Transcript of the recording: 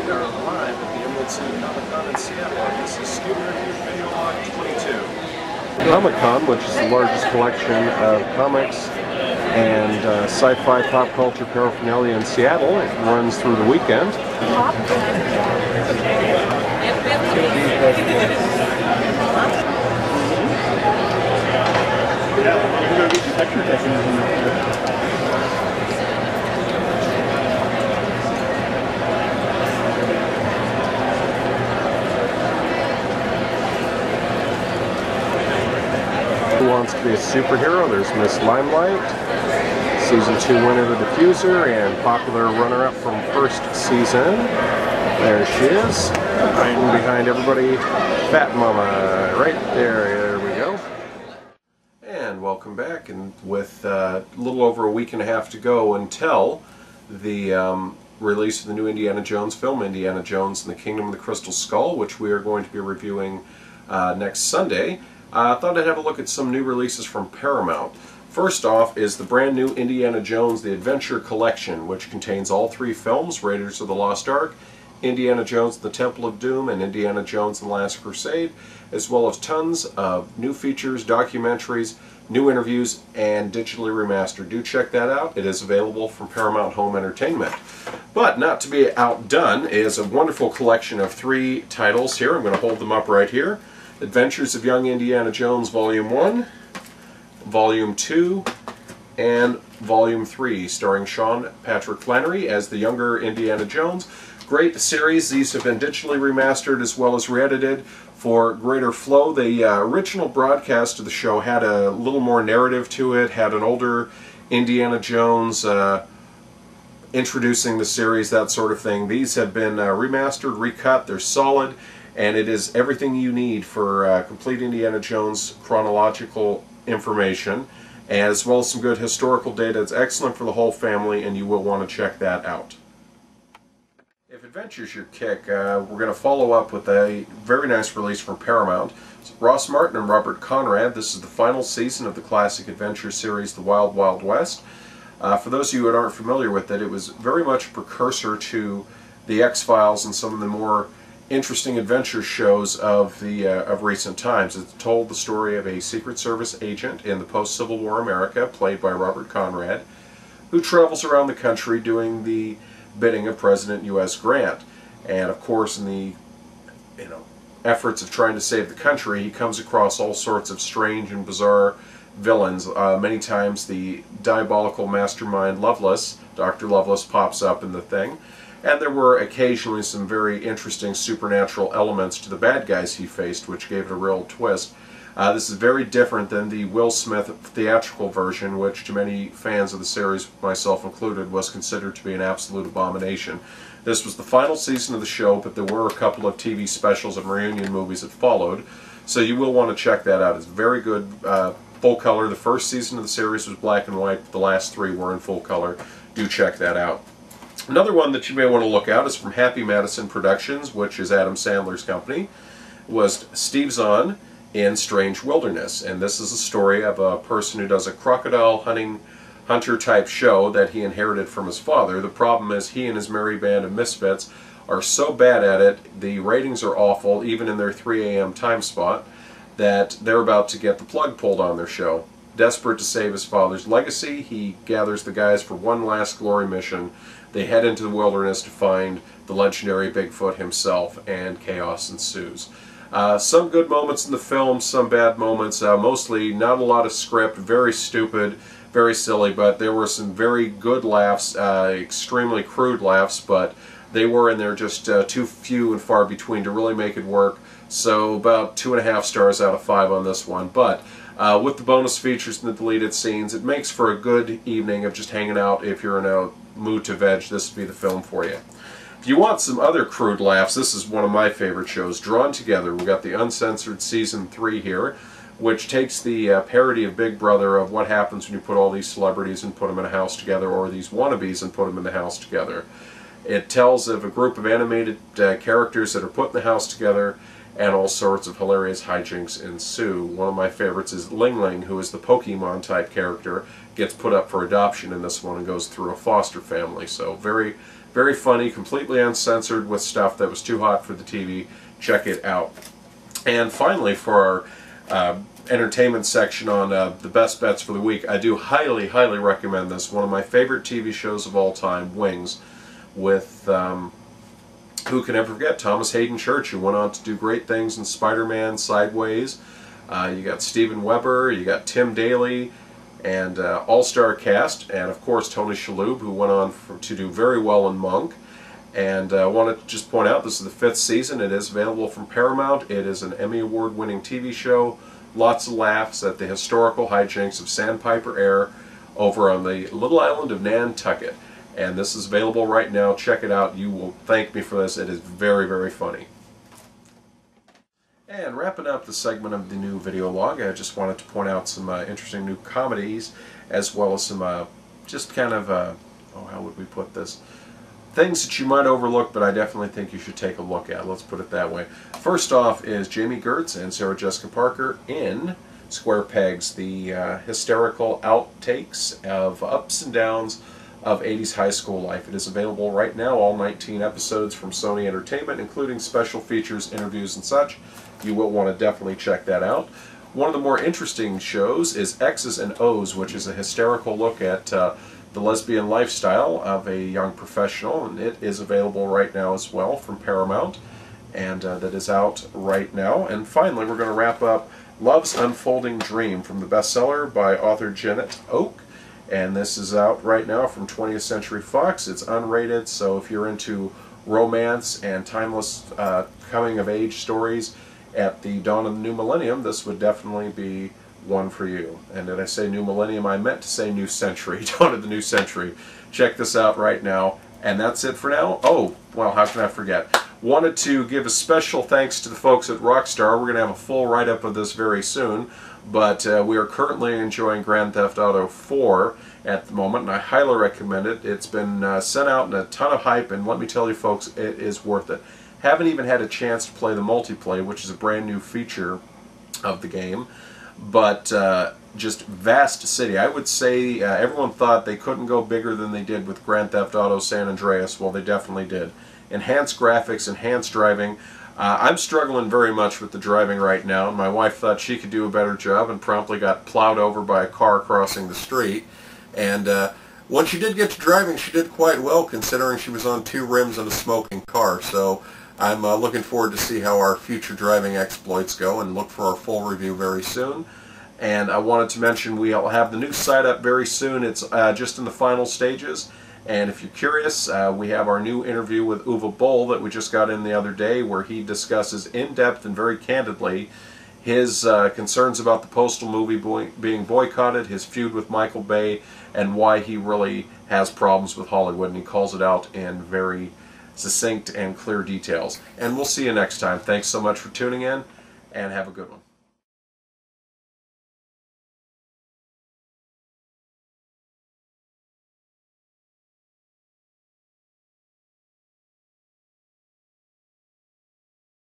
We are live at the Emerald City Comic-Con in Seattle. This is Skewed Video Log 22. Comic-Con, which is the largest collection of comics and sci-fi pop culture paraphernalia in Seattle. It runs through the weekend. Who Wants to Be a Superhero? There's Miss Limelight, Season 2 winner The Diffuser, and popular runner-up from first season. There she is, hiding behind everybody. Fat Mama, right there. There we go. And welcome back, and with a little over a week and a half to go until the release of the new Indiana Jones film, Indiana Jones and the Kingdom of the Crystal Skull, which we are going to be reviewing next Sunday. I thought I'd have a look at some new releases from Paramount. First off is the brand new Indiana Jones The Adventure Collection, which contains all three films, Raiders of the Lost Ark, Indiana Jones and the Temple of Doom, and Indiana Jones and the Last Crusade, as well as tons of new features, documentaries, new interviews, and digitally remastered. Do check that out. It is available from Paramount Home Entertainment. But not to be outdone is a wonderful collection of three titles here. I'm going to hold them up right here. Adventures of Young Indiana Jones Volume 1, Volume 2, and Volume 3, starring Sean Patrick Flannery as the younger Indiana Jones. Great series. These have been digitally remastered as well as re-edited for greater flow. The original broadcast of the show had a little more narrative to it, had an older Indiana Jones introducing the series, that sort of thing. These have been remastered, recut, they're solid, and it is everything you need for complete Indiana Jones chronological information, as well as some good historical data. It's excellent for the whole family, and you will want to check that out. If adventure's your kick, we're going to follow up with a very nice release from Paramount. It's Ross Martin and Robert Conrad. This is the final season of the classic adventure series, The Wild Wild West. For those of you that aren't familiar with it, it was very much a precursor to the X-Files and some of the more interesting adventure shows of recent times. It told the story of a Secret Service agent in the post-Civil War America, played by Robert Conrad, who travels around the country doing the bidding of President U.S. Grant. And of course, in the efforts of trying to save the country, he comes across all sorts of strange and bizarre villains. Many times the diabolical mastermind Lovelace, Dr. Lovelace, pops up in the thing. And there were occasionally some very interesting supernatural elements to the bad guys he faced, which gave it a real twist. This is very different than the Will Smith theatrical version, which to many fans of the series, myself included, was considered to be an absolute abomination. This was the final season of the show, but there were a couple of TV specials and reunion movies that followed, so you will want to check that out. It's very good, full color. The first season of the series was black and white, but the last three were in full color. Do check that out. Another one that you may want to look at is from Happy Madison Productions, which is Adam Sandler's company, was Steve Zahn in Strange Wilderness. And this is a story of a person who does a crocodile hunter type show that he inherited from his father. The problem is he and his merry band of misfits are so bad at it, the ratings are awful, even in their 3 a.m. time spot, that they're about to get the plug pulled on their show. Desperate to save his father's legacy, he gathers the guys for one last glory mission. They head into the wilderness to find the legendary Bigfoot himself, and chaos ensues. Some good moments in the film, some bad moments, mostly not a lot of script, very stupid, very silly, but there were some very good laughs, extremely crude laughs, but they were in there just too few and far between to really make it work. So about 2.5 stars out of 5 on this one. But with the bonus features and the deleted scenes, it makes for a good evening of just hanging out. If you're in a mood to veg, this would be the film for you. If you want some other crude laughs, this is one of my favorite shows, Drawn Together. We've got the uncensored Season 3 here, which takes the parody of Big Brother of what happens when you put all these celebrities and put them in a house together, or these wannabes and put them in the house together. It tells of a group of animated characters that are put in the house together, and all sorts of hilarious hijinks ensue. One of my favorites is Ling Ling, who is the Pokemon type character, gets put up for adoption in this one and goes through a foster family. So very Very funny, completely uncensored with stuff that was too hot for the TV. Check it out. And finally, for our entertainment section on the best bets for the week, I do highly, highly recommend this. One of my favorite TV shows of all time, Wings, with, who can ever forget, Thomas Hayden Church, who went on to do great things in Spider-Man, Sideways. You got Steven Weber, you got Tim Daly, and all-star cast, and of course Tony Shalhoub, who went on to do very well in Monk. And I wanted to just point out, this is the 5th season. It is available from Paramount. It is an Emmy Award-winning TV show. Lots of laughs at the historical hijinks of Sandpiper Air over on the little island of Nantucket. And this is available right now. Check it out. You will thank me for this. It is very, very funny. And wrapping up the segment of the new video log, I just wanted to point out some interesting new comedies, as well as some just kind of, oh, how would we put this? Things that you might overlook, but I definitely think you should take a look at. Let's put it that way. First off is Jamie Gertz and Sarah Jessica Parker in Square Pegs, the hysterical outtakes of ups and downs of 80s high school life. It is available right now, all 19 episodes from Sony Entertainment, including special features, interviews, and such. You will want to definitely check that out. One of the more interesting shows is X's and O's, which is a hysterical look at the lesbian lifestyle of a young professional, and it is available right now as well from Paramount, and that is out right now. And finally, we're going to wrap up Love's Unfolding Dream from the bestseller by author Janet Oak, and this is out right now from 20th Century Fox. It's unrated, so if you're into romance and timeless coming-of-age stories at the dawn of the new millennium, this would definitely be one for you. And did I say new millennium? I meant to say new century, dawn of the new century. Check this out right now. And that's it for now. Oh, well, how can I forget? Wanted to give a special thanks to the folks at Rockstar. We're going to have a full write-up of this very soon, but we are currently enjoying Grand Theft Auto 4 at the moment, and I highly recommend it. It's been sent out in a ton of hype, and let me tell you folks, it is worth it. Haven't even had a chance to play the multiplayer, which is a brand new feature of the game, but just vast city. I would say everyone thought they couldn't go bigger than they did with Grand Theft Auto San Andreas. Well, they definitely did. Enhanced graphics, enhanced driving. I'm struggling very much with the driving right now, and my wife thought she could do a better job and promptly got plowed over by a car crossing the street. And when she did get to driving, she did quite well, considering she was on 2 rims in a smoking car. So I'm looking forward to see how our future driving exploits go, and look for our full review very soon. And I wanted to mention we'll have the new site up very soon. It's just in the final stages. And if you're curious, we have our new interview with Uwe Boll that we just got in the other day, where he discusses in depth and very candidly his concerns about the Postal movie being boycotted, his feud with Michael Bay, and why he really has problems with Hollywood. And he calls it out in very succinct and clear details. And we'll see you next time. Thanks so much for tuning in, and have a good one.